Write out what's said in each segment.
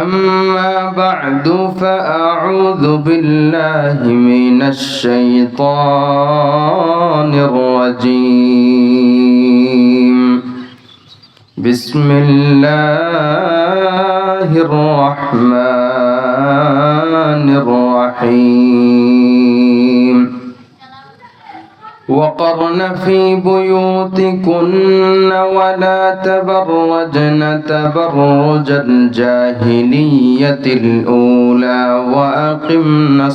أما بعد فأعوذ بالله من الشيطان الرجيم بسم الله الرحمن الرحيم وقرن في بيوتكن ولا تبرجن تبرج الجاهلية الأولى وأقمنا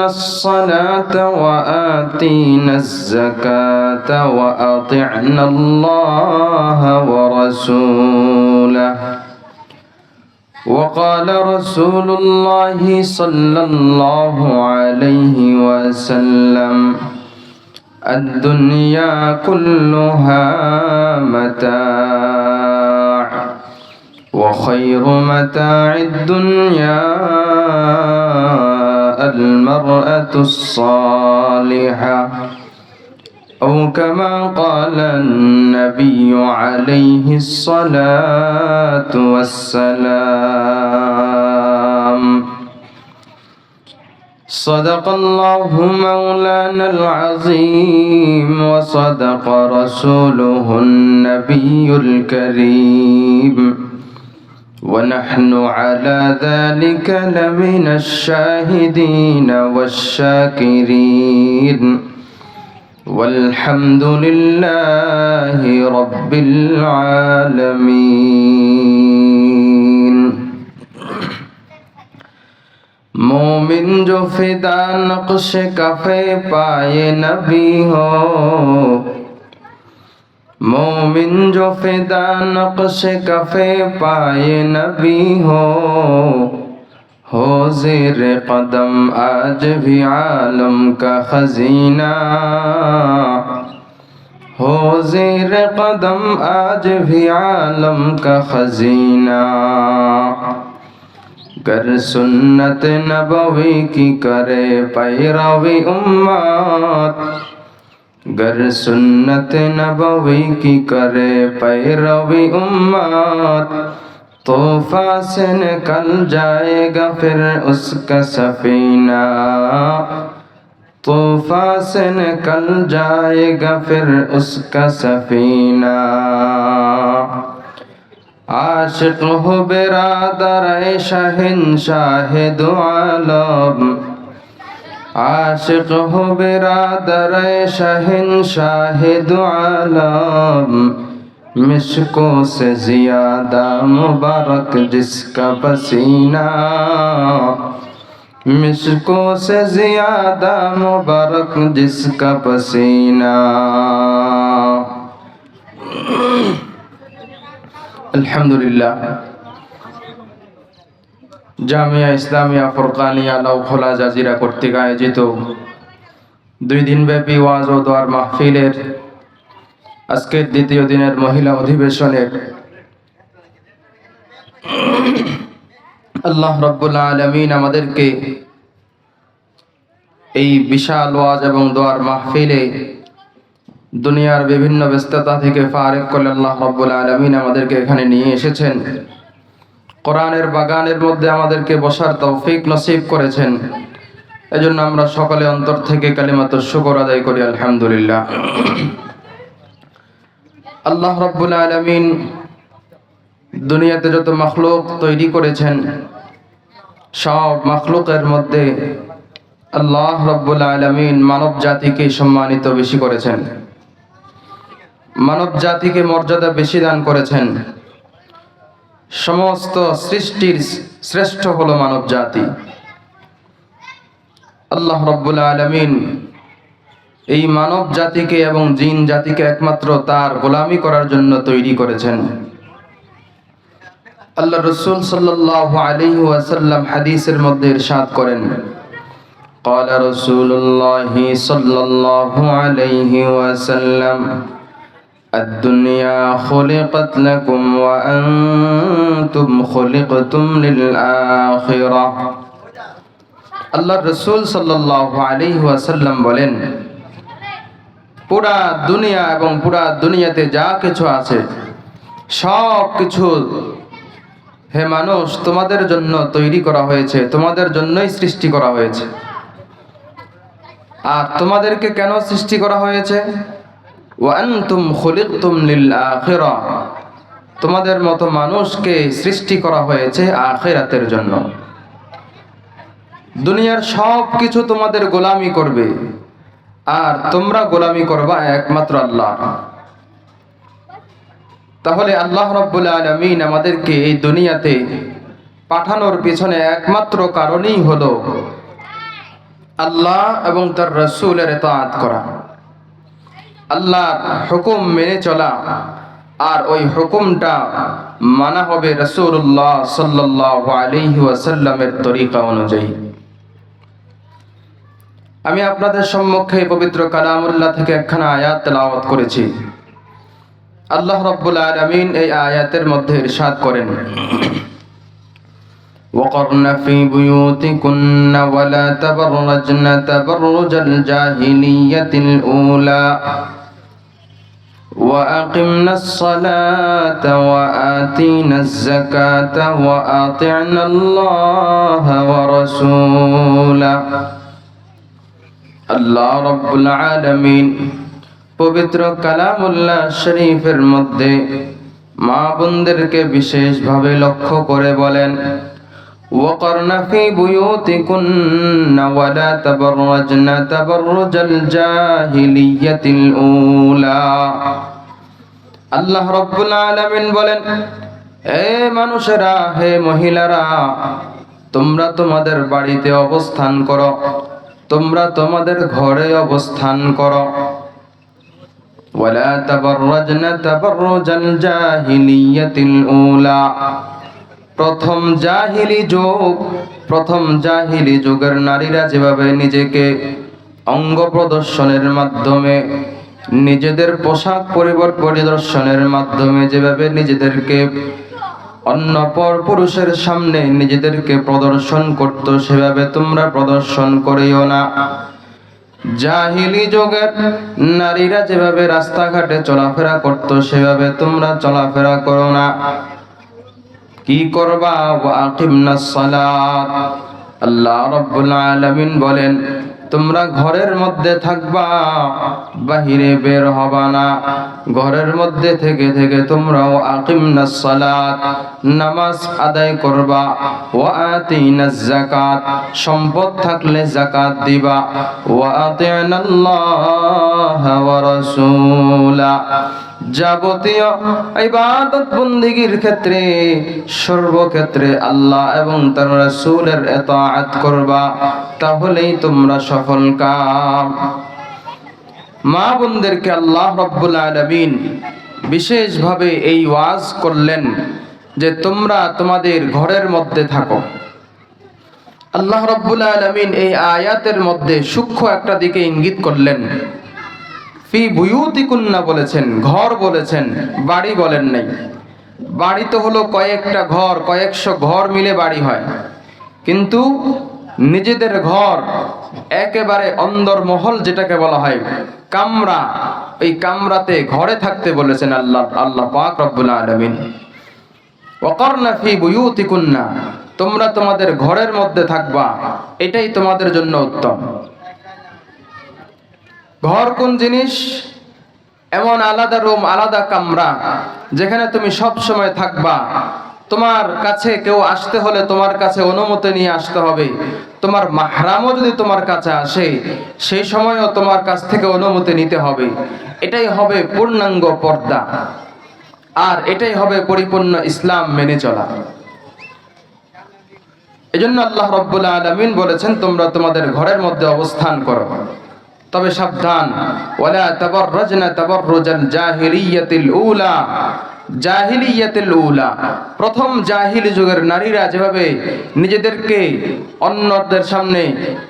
الصلاة وآتينا الزكاة وأطعنا الله ورسوله وقال رسول الله صلى الله عليه وسلم الدنيا كلها متاع وخير متاع الدنيا المرأة الصالحة أو كما قال النبي عليه الصلاة والسلام صدق الله مولانا العظيم وصدق رسوله النبي الكريم ونحن على ذلك لمن الشاهدين والشاكرين والحمد لله رب العالمين मोमिन जो फिदा नक्श कफे पाए नबी हो मोमिन जो फिदा नक्श कफे पाए नबी हो ज़ेर कदम आज भी आलम का खजीना हो ज़ेर कदम आज भी आलम का खजीना गर सुन्नत नबवी की करे पैरवी उम्मत गर सुन्नत नबवी की करे पैरवी उम्मत तूफा से निकल जाएगा फिर उसका सफीना तूफा से निकल जाएगा फिर उसका सफीना आशिक हो बिरादर शहंशाह दो आलम आशिक हो बिरादर शहंशाह दो आलम मिस्कों से ज़्यादा मुबारक जिसका पसीना मिस्कों से ज़्यादा मुबारक जिसका पसीना अल्हम्दुलिल्लाह জামিয়া ইসলামিয়া ফুরকানিয়া লাউখোলা জাজিরা কর্তৃক আয়োজিত 2 দিনব্যাপী ওয়াজ ও দোয়ার মাহফিলের আজকের দ্বিতীয় দিনের মহিলা অধিবেশনের আল্লাহ রাব্বুল আলামিন আমাদেরকে এই বিশাল ওয়াজ এবং দোয়ার মাহফিলে দুনিয়ার বিভিন্ন ব্যস্ততা থেকে ফারেক করে আল্লাহ রাব্বুল আলামিন আমাদেরকে এখানে নিয়ে এসেছেন কোরআনের বাগানের মধ্যে আমাদেরকে বসার তৌফিক নসিব করেছেন এজন্য আমরা সকলে অন্তর থেকে কালিমাতুশ শুকর আদায় করি আলহামদুলিল্লাহ আল্লাহ রাব্বুল আলামিন দুনিয়াতে যত মাখলুক তৈরি করেছেন সব মাখলুকের মধ্যে আল্লাহ রাব্বুল আলামিন মানব জাতিকে সম্মানিত বেশি করেছেন মানব জাতিকে মর্যাদা বেশি দান করেছেন সমস্ত সৃষ্টির শ্রেষ্ঠ হলো মানব জাতি আল্লাহ রাব্বুল আলামিন এই মানব জাতিকে এবং জিন জাতিকে একমাত্র তার গোলামি করার জন্য তৈরি করেছেন আল্লাহ রাসূল সাল্লাল্লাহু আলাইহি ওয়াসাল্লাম হাদিসের মধ্যে ইরশাদ করেন قال رسول الله صلى الله عليه وسلم الدنيا خلقت لكم وأنتم خلقتم للآخرة আল্লাহ রাসূল সাল্লাল্লাহু আলাইহি ওয়াসাল্লাম বলেন পুরা দুনিয়া এবং পুরা দুনিয়াতে যা কিছু আছে সব কিছু হে মানুষ তোমাদের জন্য তৈরি করা হয়েছে, তোমাদের জন্যই সৃষ্টি করা হয়েছে। আর তোমাদেরকে কেন সৃষ্টি করা হয়েছে? ওয়া আনতুম খুলিকতুম লিল আখিরাহ, তোমাদের মতো মানুষকে সৃষ্টি করা হয়েছে আখিরাতের জন্য। দুনিয়ার সব কিছু তোমাদের গোলামি করবে, আর তোমরা গোলামি করবা একমাত্র আল্লাহ। তাহলে আল্লাহ রাব্বুল আলামিন আমাদেরকে এই দুনিয়াতে পাঠানোর পিছনে একমাত্র কারণই হলো আল্লাহ এবং তার রাসূলের ইতাআত করা, আল্লাহর হুকুম মেনে চলা। আর ওই হুকুমটা মানা হবে রাসূলুল্লাহ সাল্লাল্লাহু আলাইহি ওয়াসাল্লামের তরিকা অনুযায়ী। আমি আপনাদের সম্মুখে পবিত্র কালামুল্লাহ থেকে একখানা আয়াত তেলাওয়াত করেছি। আল্লাহ রাব্বুল আলামিন এই আয়াতের মধ্যে ইরশাদ করেন, وقرن في بيوتكن ولا تبرجن تبرج الجاهلية الأولى وأقمنا الصلاة وآتينا الزكاة وأطعنا الله ورسوله। আল্লাহ রাব্বুল আলামিন পবিত্র কালামুল্লাহ শরীফের মধ্যে মা বোনদেরকে বিশেষভাবে লক্ষ্য করে বলেন, وقرن في بيوتكن ولا تبرجن تبرج الجاهلية الأولى। আল্লাহ রাব্বুল আলামিন বলেন, হে মানুষেরা, হে মহিলারা, তোমরা তোমাদের বাড়িতে অবস্থান করো, তোমরা তোমাদের ঘরে অবস্থান করো। ওয়ালা তাবাররাজনা তাবাররুজাল জাহিলিয়াতিল উলা, প্রথম জাহিলি যুগের নারীরা যেভাবে নিজেকে অঙ্গ প্রদর্শনের মাধ্যমে, নিজেদের পোশাক পরিদর্শনের মাধ্যমে যেভাবে নিজেদেরকে অন্য পর পুরুষের সামনে নিজেদেরকে প্রদর্শন করত, সেভাবে তোমরা প্রদর্শন করিও না। জাহিলি যুগের নারীরা যেভাবে রাস্তাঘাটে চলাফেরা করত, সেভাবে তোমরা চলাফেরা করো না। কি করবা? ওয়া আকিমনাস সালাত, আল্লাহ রাব্বুল আলামিন বলেন, তোমরা ঘরের মধ্যে থাকবা, বাহিরে বের হবা না। ঘরের মধ্যে থেকে থেকে তোমরা আকিমনাস সালাত, নামাজ আদায় করবা। ওয়া আতিনাজ যাকাত, সম্পদ থাকলে যাকাত দিবা। ওয়া আতিনাল্লাহ ওয়া রাসূলা, যাবতীয় ইবাদত বন্দেগীর ক্ষেত্রে সর্বক্ষেত্রে আল্লাহ এবং তার রাসূলের ইতাআত করবা, তাহলেই তোমরা সফল কাম। মা বোনদেরকে আল্লাহ রাব্বুল আলামিন বিশেষভাবে এই ওয়াজ করলেন যে তোমরা তোমাদের ঘরের মধ্যে থাকো। আল্লাহ রাব্বুল আলামিন এই আয়াতের মধ্যে সূক্ষ্ম একটা দিকে ইঙ্গিত করলেন। ফি বুয়ুতিকুন্না বলেছেন, ঘর বলেছেন, বাড়ি বলেন নাই। বাড়ি তো হলো কয়েকটা ঘর, কয়েকশো ঘর মিলে বাড়ি হয়, কিন্তু নিজেদের ঘর একেবারে অন্দরমহল যেটাকে বলা হয় কামরা, এই কামরাতে ঘরে থাকতে বলেছেন আল্লাহ পাক রব্বুল আলামিন। ওয়াকারনা ফি বুয়ুতিকুন্না, তোমরা তোমাদের ঘরের মধ্যে থাকবা, এটাই তোমাদের জন্য উত্তম। ঘর কোন জিনিস? এমন আলাদা রুম, আলাদা কামরা, যেখানে তুমি সব সময় থাকবা। তোমার কাছে কেউ আসতে হলে তোমার কাছে অনুমতি নিয়ে আসতে হবে। তোমার মাহরামও যদি তোমার কাছে আসে, সেই সময়ও তোমার কাছ থেকে অনুমতি নিতে হবে। এটাই হবে পূর্ণাঙ্গ পর্দা, আর এটাই হবে পরিপূর্ণ ইসলাম মেনে চলা। এজন্য আল্লাহ রাব্বুল আলামিন বলেছেন, তোমরা তোমাদের ঘরের মধ্যে অবস্থান করো। তবে সাবধান, ওয়ালা তাবাররাজনা তাবাররুজাল জাহিলিয়াতিল উলা, জাহিলিয়াতিল উলা, প্রথম জাহিলি যুগের নারীরা যেভাবে নিজেদেরকে অন্যদের সামনে,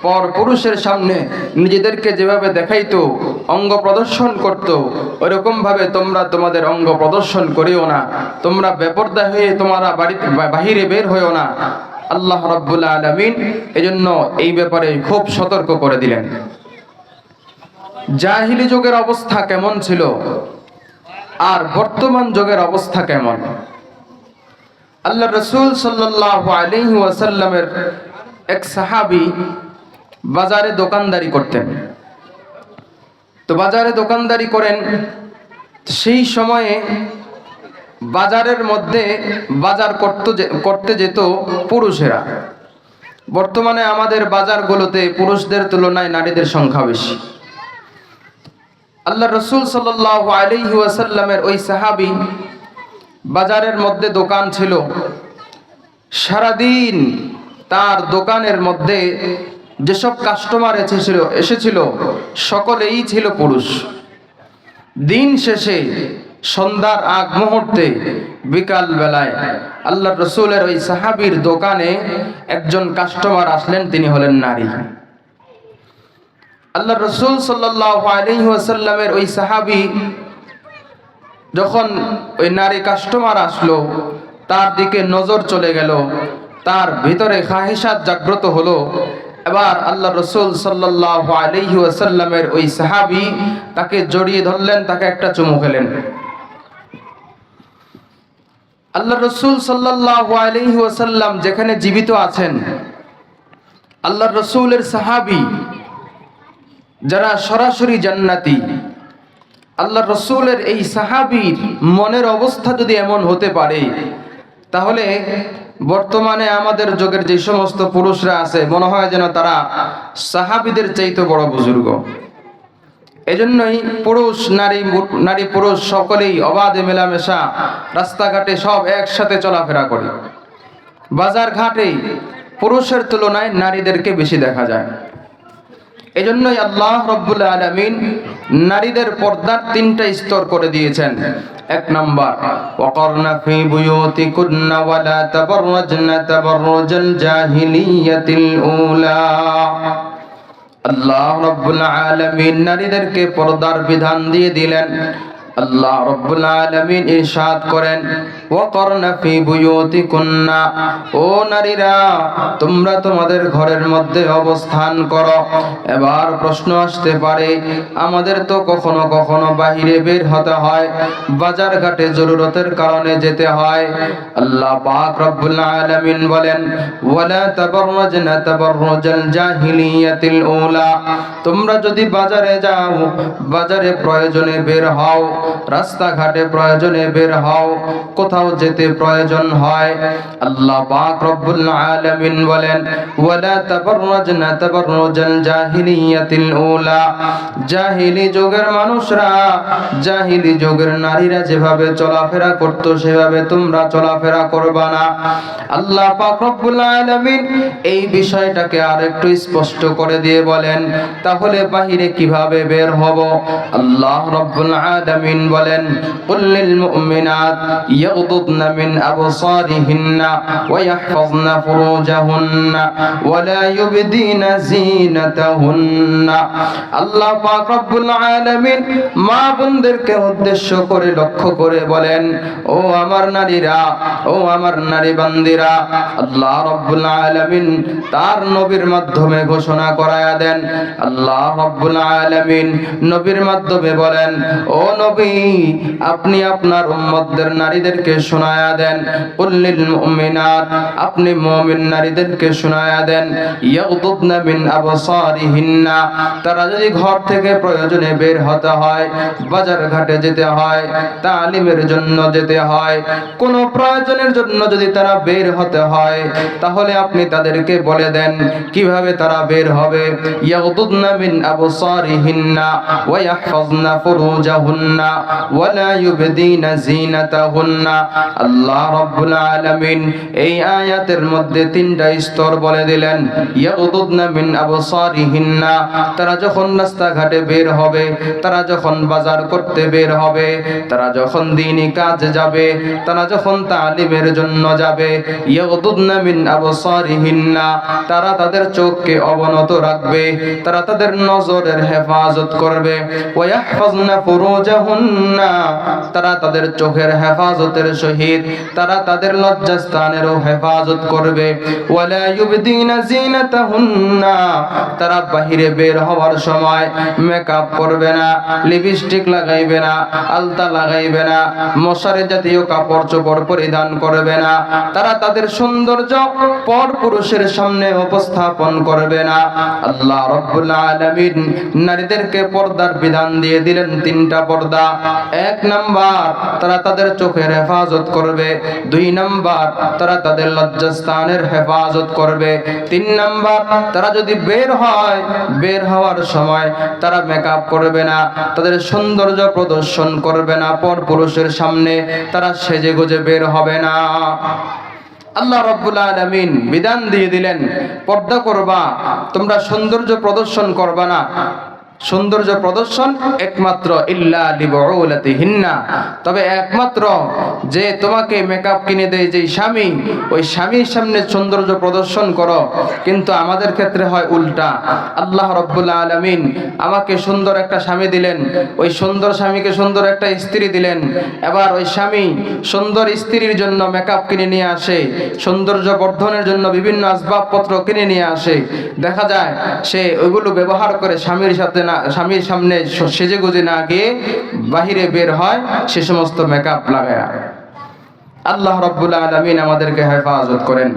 পর পুরুষের সামনে নিজেদেরকে যেভাবে দেখাইতো, অঙ্গ প্রদর্শন করত, ওইরকম ভাবে তোমরা তোমাদের অঙ্গ প্রদর্শন করিও না। তোমরা বেপরদা হয়ে তোমরা বাহিরে বের হইও না। আল্লাহ রাব্বুল আলামিন এজন্য এই ব্যাপারে খুব সতর্ক করে দিলেন। জাহিলি যুগের অবস্থা কেমন ছিল? আর বর্তমান যুগের অবস্থা কেমন। আল্লাহ রাসূল সাল্লাল্লাহু আলাইহি ওয়াসাল্লামের এক সাহাবী বাজারে দোকানদারি করতেন। তো বাজারে দোকানদারি করেন, সেই সময়ে বাজারের মধ্যে বাজার করতে যেত পুরুষেরা। বর্তমানে আমাদের বাজারগুলোতে পুরুষদের তুলনায় নারীদের সংখ্যা বেশি। আল্লাহ রাসূল সাল্লাল্লাহু আলাইহি ওয়াসাল্লামের ওই সাহাবী বাজারের মধ্যে দোকান ছিল, সারাদিন তার দোকানের মধ্যে যেসব কাস্টমার এসেছিল সকলেই ছিল পুরুষ। দিন শেষে সন্ধ্যার আগ মুহূর্তে বিকাল বেলায় আল্লাহ রাসূলের ওই সাহাবীর দোকানে একজন কাস্টমার আসলেন, তিনি হলেন নারী। আল্লাহ রাসূল সাল্লাল্লাহু আলাইহি ওয়াসাল্লামের ওই সাহাবী যখন ওই নারী কাস্টমার আসলো, তার দিকে নজর চলে গেল, তার ভিতরে খাহিশাত জাগ্রত হলো। এবার আল্লাহ রাসূল সাল্লাল্লাহু আলাইহি ওয়াসাল্লামের ওই সাহাবী তাকে জড়িয়ে ধরলেন, তাকে একটা চুমু খেলেন। আল্লাহ রাসূল সাল্লাল্লাহু আলাইহি ওয়াসাল্লাম যেখানে জীবিত আছেন, আল্লাহ রাসূলের সাহাবী যারা সরাসরি জান্নাতি, আল্লাহ রাসূলের এই সাহাবীর মনের অবস্থা যদি এমন হতে পারে, তাহলে বর্তমানে আমাদের যুগের যে সমস্ত পুরুষরা আছে মনে হয় যেন তারা সাহাবীদের চাইতে বড় বুজুর্গ। এজন্যই পুরুষ নারী পুরুষ সকলেই অবাধে মেলামেশা, রাস্তাঘাটে সব একসাথে চলাফেরা করে। বাজার ঘাটে পুরুষের তুলনায় নারীদেরকে বেশি দেখা যায়। এজন্যই আল্লাহ রাব্বুল আলামিন নারীদের পর্দার 3টা স্তর করে দিয়েছেন। 1 নাম্বার, ওয়াকারনা ফি বুয়ুতিকুন্না ওয়ালা তাবাররাজনা তাবাররুজাল জাহিলিয়াতিল উলা। আল্লাহ রাব্বুল আলামিন নারীদেরকে পর্দার বিধান দিয়ে দিলেন। আল্লাহ রাব্বুল আলামিন ইরশাদ করেন, ওয়াকারনা ফি বুয়ুতিকুন্না, ও নারীরা তোমরা তোমাদের ঘরের মধ্যে অবস্থান করো। এবার প্রশ্ন আসতে পারে, আমাদের তো কখনো কখনো বাহিরে বের হতে হয়, বাজার ঘাটে জরুরতের কারণে যেতে হয়। আল্লাহ পাক রব্বুল আলামিন বলেন, ওয়ালা তাবাররাজনা তাবাররুজাল জাহিলিয়াতিল উলা, তোমরা যদি বাজারে যাও, বাজারে প্রয়োজনে বের হও, রাস্তাঘাটে প্রয়োজনে বের হও, কোথাও যেতে প্রয়োজন হয়, আল্লাহ পাক রব্বুল আলামিন বলেন, ওয়ালা তাবাররাজনা তাবাররুজাল জাহিলিয়াতিল উলা, জাহিলি যুগের মানুষরা, জাহিলি যুগের নারীরা যেভাবে চলাফেরা করত সেভাবে তোমরা চলাফেরা করবা না। আল্লাহ পাক রব্বুল আলামিন এই বিষয়টাকে আরেকটু স্পষ্ট করে দিয়ে বলেন, তাহলে বাহিরে কিভাবে বের হব? আল্লাহ রাব্বুল আলামিন বলেন, কুল লিল মুমিনাত ইয়াগদুদনা মিন আবসারিহিন্না ওয়া ইয়াহফাযনা ফুরুজাহুন্না ওয়া লা ইউবদিনা যিনাতাহুন্না। আল্লাহ পাক রব্বুল আলামিন মা বোনদেরকে উদ্দেশ্য করে লক্ষ্য করে বলেন, ও আমার নারীরা, ও আমার নারী বান্দিরা, আল্লাহ রাব্বুল আলামিন তার নবীর মাধ্যমে ঘোষণা করায়া দেন। আল্লাহ রাব্বুল আলামিন নবীর মাধ্যমে বলেন, ও নবী আপনি আপনার উম্মতদের নারীদেরকে শোনায়া দেন, কুল লিল মুমিনাত, আপনি মুমিন নারীদেরকে শোনায়া দেন, ইয়াগদুদনা মিন আবসারিহিন্না, তারা যদি ঘর থেকে প্রয়োজনে বের হতে হয়, বাজার ঘাটে যেতে হয়, তালিমের জন্য যেতে হয়, কোনো প্রয়োজনের জন্য যদি তারা বের হতে হয়, তাহলে আপনি তাদেরকে বলে দেন কিভাবে তারা বের হবে। ইয়াগদুদনা মিন আবসারিহিন্না ওয়া ইয়াহফাযনা ফুরুজাহুন্না ওয়া লা ইউবদিনা যিনাতাহুন্না। আল্লাহ রাব্বুল আলামিন এই আয়াতের মধ্যে 3টা স্তর বলে দিলেন। ইয়াগদুদনা মিন আবসারিহিন্না, তারা যখন রাস্তাঘাটে বের হবে, তারা যখন বাজার করতে বের হবে, তারা যখন দ্বীনি কাজে যাবে, তারা যখন তালিমের জন্য যাবে, ইয়াগদুদনা মিন আবসারিহিন্না, তারা তাদের চোখকে অবনত রাখবে, তারা তাদের নজরের হেফাজত করবে। ওয়া ইয়াহফাযনা ফুরুজাহুন্না জিনাতাহুন্না, তারা তাদের চোখের হেফাজতের সহিত তারা তাদের লজ্জাস্থানেরও হেফাজত করবে। ওয়ালা ইউবদিনা জিনাতাহুন্না, তারা বাহিরে বের হওয়ার সময় মেকআপ করবে না, লিপস্টিক লাগাইবে না, আলতা লাগাইবে না, মশারি জাতীয় কাপড় চোপড় পরিধান করবে না, তারা তাদের সৌন্দর্য পর পুরুষের সামনে উপস্থাপন করবে না। আল্লাহ রাব্বুল আলামিন নারীদেরকে পর্দার বিধান দিয়ে দিলেন তিনটা পর্দা। এক নাম্বার, তারা তাদের চোখের হেফাজত করবে। দুই নাম্বার, তারা তাদের লজ্জাস্থানের হেফাজত করবে। তিন নাম্বার, তারা যদি বের হয়, বের হওয়ার সময় তারা মেকআপ করবে না, তাদের সৌন্দর্য প্রদর্শন করবে না, পর পুরুষের সামনে তারা সেজে গুজে বের হবে না। আল্লাহ রাব্বুল আলামিন বিধান দিয়ে দিলেন, পর্দা করবা, তোমরা সৌন্দর্য প্রদর্শন করবা না। সৌন্দর্য প্রদর্শন একমাত্র ইল্লা লিবুলাতিহিন্না, তবে একমাত্র যে তোমাকে মেকআপ কিনে দেয় যে স্বামী, ওই স্বামীর সামনে সৌন্দর্য প্রদর্শন করো। কিন্তু আমাদের ক্ষেত্রে হয় উল্টা। আল্লাহ রাব্বুল আলামিন আমাকে সুন্দর একটা স্বামী দিলেন, ওই সুন্দর স্বামীকে সুন্দর একটা স্ত্রী দিলেন। এবার ওই স্বামী সুন্দর স্ত্রীর জন্য মেকআপ কিনে নিয়ে আসে, সৌন্দর্য বর্ধনের জন্য বিভিন্ন আসবাবপত্র কিনে নিয়ে আসে। দেখা যায় সে ওইগুলো ব্যবহার করে স্বামীর সাথে না, স্বামীর সামনে সেজে গুজে না গিয়ে বাহিরে বের হয় সে সমস্ত মেকআপ লাগায়। আল্লাহ রাব্বুল আলামিন আমাদেরকে হেফাজত করেন।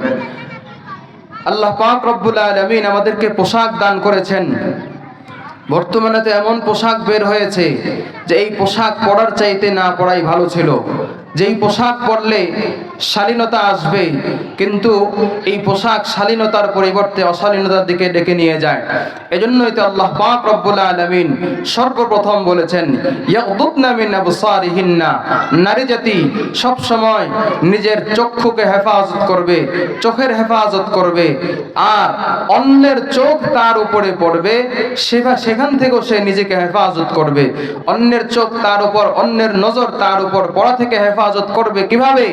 আল্লাহ পাক রব্বুল আলামিন আমাদেরকে পোশাক দান করেছেন। বর্তমানে তো এমন পোশাক বের হয়েছে যে এই পোশাক পরার চাইতে না পরাই ভালো ছিল। যেই পোশাক পরলে শালীনতা আসবে, কিন্তু এই পোশাক শালীনতার পরিবর্তে অশালীনতার দিকে ডেকে নিয়ে যায়। এজন্যই তো আল্লাহ পাক রব্বুল আলামিন সর্বপ্রথম বলেছেন ইয়াগদুদনা মিন আবসারিহিন্না, নারী জাতি সব সময় নিজের চক্ষুকে হেফাজত করবে, চোখের হেফাজত করবে। আর অন্যের চোখ তার উপরে পড়বে, সেখান থেকেও সে নিজেকে হেফাজত করবে। অন্যের চোখ তার উপর, অন্যের নজর তার উপর পড়া থেকে হেফাজত করবে কিভাবে?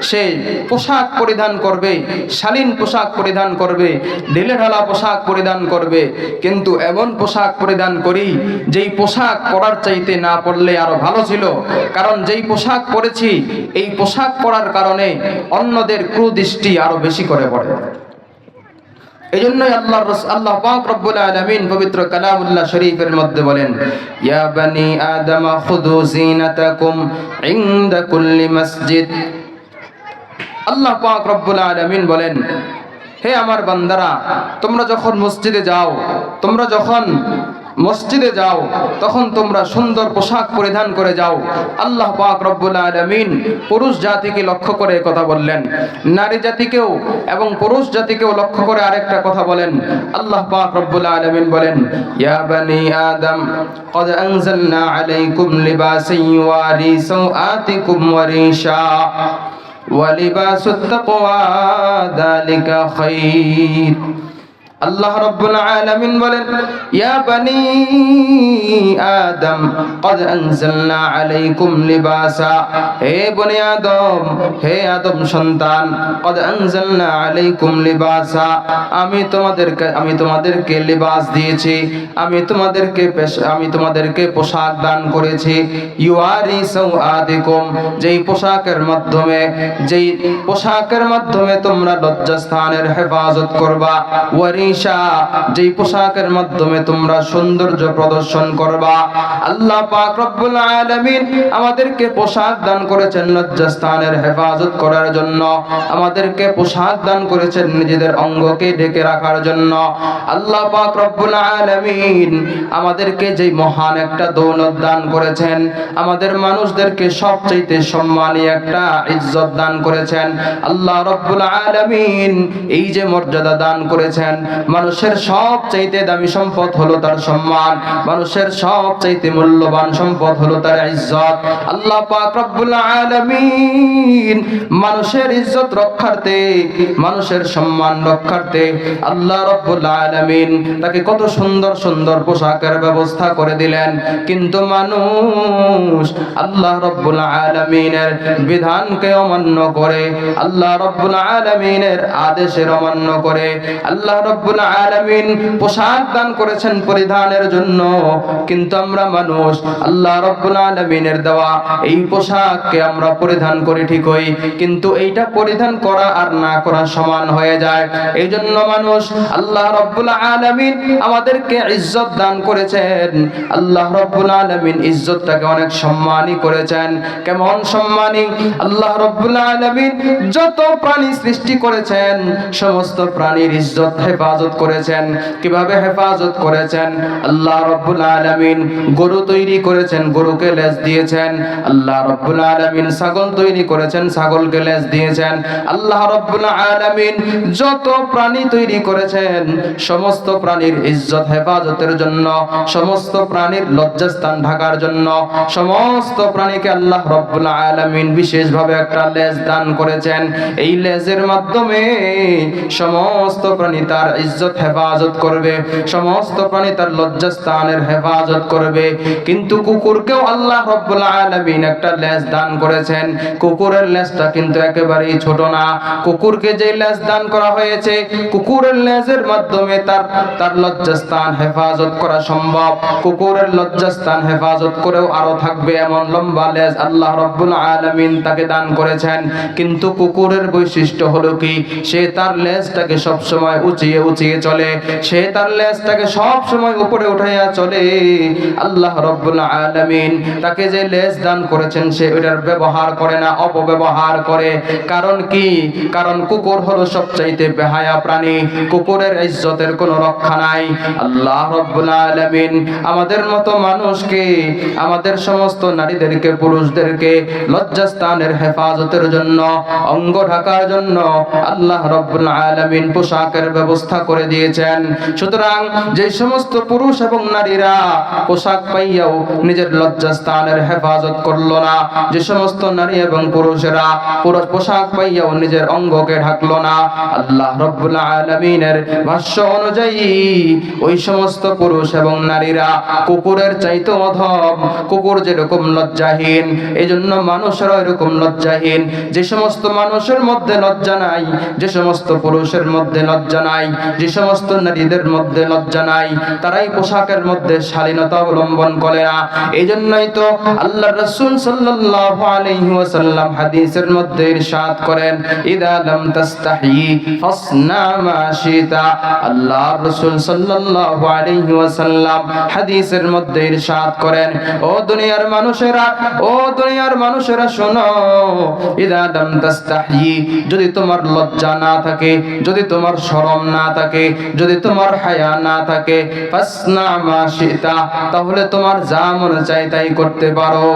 সে পোশাক পরিধান করবে, শালীন পোশাক পরিধান করবে, ঢিলেঢালা পোশাক পরিধান করবে। কিন্তু এমন পোশাক পরিধান করি যেই পোশাক পরার চাইতে না পরলে আরো ভালো ছিল। কারণ যেই পোশাক পরেছি, এই পোশাক পরার কারণে অন্যদের কুদৃষ্টি আরো বেশি করে পড়ে। এজন্যই আল্লাহ পাক রব্বুল আলামিন পবিত্র কালামুল্লাহ শরীফের মধ্যে বলেন, ইয়া বানি আদম খুযু জিনাতাকুম ইনদা কুল্লি মসজিদ। আল্লাহ পাক রব্বুল আলামিন বলেন, হে আমার বান্দারা, তোমরা যখন মসজিদে যাও তখন তোমরা সুন্দর পোশাক পরিধান করে যাও। আল্লাহ পাক রব্বুল আলামিন পুরুষ জাতিকে লক্ষ্য করে কথা বললেন, নারী জাতিকেও এবং পুরুষ জাতিকেও লক্ষ্য করে আরেকটা কথা বলেন। আল্লাহ পাক রব্বুল আলামিন বলেন, ইয়া বানি আদম ক্বাদ আনজালনা আলাইকুম লিবাসান ইউয়ারি সাওআতিকুম ওয়া রিশা ওয়া লিবাসুত তাকওয়া যালিকা খায়র। আল্লাহ রাব্বুল আলামিন বলেন, ইয়া বানি আদম ক্বাদ আনজালনা আলাইকুম লিবাসা, হে বনি আদম, হে আদম সন্তান, ক্বাদ আনজালনা আলাইকুম লিবাসা, আমি তোমাদেরকে লিবাস দিয়েছি, আমি তোমাদেরকে পোশাক দান করেছি। ইউয়ারি সাওআতিকুম, যেই পোশাকের মাধ্যমে তোমরা লজ্জাস্থানের হেফাজত করবা। যেই পোশাকের মাধ্যমে তোমরা সৌন্দর্য প্রদর্শন করবা। আল্লাহ পাক রব্বুল আলামিন আমাদেরকে পোশাক দান করেছেন লজ্জাস্থানের হেফাজত করার জন্য, আমাদেরকে পোশাক দান করেছেন নিজেদের অঙ্গকে ঢেকে রাখার জন্য। আল্লাহ পাক রব্বুল আলামিন আমাদেরকে যেই মহান একটা দৌলত দান করেছেন, আমাদের মানুষদেরকে সবচেয়ে সম্মানী একটা ইজ্জত দান করেছেন। আল্লাহ রব্বুল আলামিন এই যে মর্যাদা দান করেছেন, মানুষের সবচাইতে দামি সম্পদ হলো তার সম্মান, মানুষের সবচাইতে মূল্যবান সম্পদ হলো তার ইজ্জত। আল্লাহ পাক রব্বুল আলামিন মানুষের ইজ্জত রক্ষার্থে, মানুষের সম্মান রক্ষার্থে আল্লাহ রব্বুল আলামিন তাকে কত সুন্দর সুন্দর পোশাকের ব্যবস্থা করে দিলেন। কিন্তু মানুষ আল্লাহ রব্বুল আলামিনের বিধানকে অমান্য করে, আল্লাহ রব্বুল আলামিনের আদেশের অমান্য করে, আল্লাহ রব্বুল রব্বুল আলামিন পোশাক দান করেছেন পরিধানের জন্য, কিন্তু আমরা মানুষ আল্লাহ রব্বুল আলামিনের দেওয়া এই পোশাককে আমরা পরিধান করি ঠিকই, কিন্তু এইটা পরিধান করা আর না করা সমান হয়ে যায়। এই জন্য মানুষ আল্লাহ রব্বুল আলামিন আমাদেরকে ইজ্জত দান করেছেন। আল্লাহ রব্বুল আলামিন ইজ্জতটাকে অনেক সম্মানী করেছেন। কেমন সম্মানী? আল্লাহ রব্বুল আলামিন যত প্রাণী সৃষ্টি করেছেন সমস্ত প্রাণীর ইজ্জত হেফাজত করেছেন। কিভাবে হেফাজত করেছেন? আল্লাহ রব্বুল আলামিন গরু তৈরি করেছেন, গরুকে লেজ দিয়েছেন। আল্লাহ রব্বুল আলামিন ছাগল তৈরি করেছেন, ছাগলকে লেজ দিয়েছেন। আল্লাহ রব্বুল আলামিন যত প্রাণী তৈরি করেছেন সমস্ত প্রাণীর ইজ্জত হেফাজতের জন্য, সমস্ত প্রাণীর লজ্জাস্থান ঢাকার জন্য সমস্ত প্রাণীকে আল্লাহ রব্বুল আলামিন বিশেষভাবে একটা লেজ দান করেছেন। এই লেজের মাধ্যমে সমস্ত প্রাণী তার ইজ্জত হেফাজত করবে, সমস্ত প্রাণী তার লজ্জাস্থানের হেফাজত করবে। কিন্তু কুকুরকেও আল্লাহ রব্বুল আলামিন একটা লেজ দান করেছেন। কুকুরের লেজটা কিন্তু একেবারেই ছোট না। কুকুরকে যে লেজ দান করা হয়েছে, কুকুরের লেজের মাধ্যমে তার লজ্জাস্থান হেফাজত করা সম্ভব। কুকুরের লজ্জাস্থান হেফাজত করেও আরো থাকবে এমন লম্বা লেজ আল্লাহ রব্বুল আলামিন তাকে দান করেছেন। কিন্তু কুকুরের বৈশিষ্ট্য হলো কি? সে তার লেজটাকে সব সময় উঁচিয়ে উঁচিয়ে চলে, সে তার লেজটাকে সব সময় উপরে উঠাইয়া চলে। আল্লাহ রব্বুল আলামিন তাকে যে লেজ দান করেছেন সে ওটার ব্যবহার করে না, অপব্যবহার করে। কারণ কি? কারণ কুকুর হলো সবচাইতে বেহায়া প্রাণী, কুকুরের ইজ্জতের কোনো রক্ষা নাই। আল্লাহ রব্বুল আলামিন আমাদের মতো মানুষকে, আমাদের সমস্ত নারীদেরকে, পুরুষদেরকে লজ্জাস্থানের হেফাজতের জন্য, অঙ্গ ঢাকার জন্য আল্লাহ রব্বুল আলামিন পোশাকের ব্যবস্থা করে দিয়েছেন। সুতরাং যে সমস্ত পুরুষ এবং নারীরা পোশাক পাইয়াও নিজের লজ্জাস্থানের হেফাজত করলো না, যে সমস্ত নারী এবং পুরুষেরা পোশাক পাইয়াও নিজের অঙ্গকে ঢাকলো না, আল্লাহ রব্বুল আলামিনের ভাষ্য অনুযায়ী ওই সমস্ত পুরুষ এবং নারীরা কুকুরের চাইতে অধম। কুকুর যেরকম লজ্জাহীন, এই জন্য মানুষেরও এরকম লজ্জাহীন। যে সমস্ত মানুষের মধ্যে লজ্জা নাই, যে সমস্ত পুরুষের মধ্যে লজ্জা নাই, যে সমস্ত নারীদের মধ্যে লজ্জা নাই, তারাই পোশাকের মধ্যে শালীনতা অবলম্বন করে না। এই জন্যই তো আল্লাহ রাসূল সাল্লাল্লাহু আলাইহি ওয়াসাল্লাম হাদিসের মধ্যে ইরশাদ করেন, ইদা লাম তাস্তাহি ফাসনা মা শিতা। আল্লাহ রাসূল সাল্লাল্লাহু আলাইহি ওয়াসাল্লাম হাদিসের মধ্যে ইরশাদ করেন, ও দুনিয়ার মানুষেরা, ও দুনিয়ার মানুষেরা শোনো, ইদা লাম তাস্তাহি, যদি তোমার লজ্জা না থাকে, যদি তোমার শরম না থাকে, যদি তোমার হায়া না থাকে, ফাসনা মা শিতা, তাহলে তোমার যা মনে চায় তাই করতে পারো।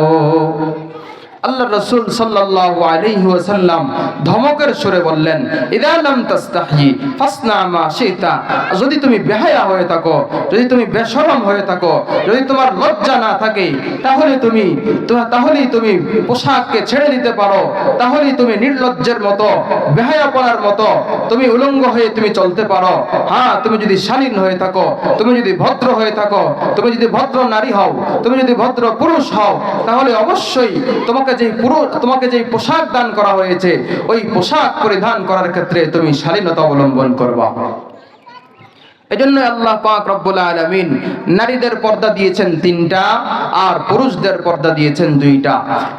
আল্লাহ রাসূল সাল্লাল্লাহু আলাইহি ওয়াসাল্লাম ধমকের সুরে বললেন, ইদা লাম তাস্তাহি ফাসনা মা শিতা, যদি তুমি বেহায়া হয়ে থাকো, যদি তুমি বেশরম হয়ে থাকো, যদি তোমার লজ্জা না থাকে, তাহলেই তুমি পোশাককে ছেড়ে দিতে পারো, তাহলেই তুমি নির্লজ্জের মতো, বেহায়াপনার মতো তুমি উলঙ্গ হয়ে তুমি চলতে পারো। হ্যাঁ, তুমি যদি শালীন হয়ে থাকো, তুমি যদি ভদ্র হয়ে থাকো, তুমি যদি ভদ্র নারী হও, তুমি যদি ভদ্র পুরুষ হও, তাহলে অবশ্যই তোমাকে যে পোশাক দান করা হয়েছে ওই পোশাক পরিধান করার ক্ষেত্রে তুমি শালীনতা অবলম্বন করবা। এজন্য আল্লাহ পাক রব্বুল আলামিন নারীদের পর্দা দিয়েছেন 3টা আর পুরুষদের পর্দা দিয়েছেন 2টা।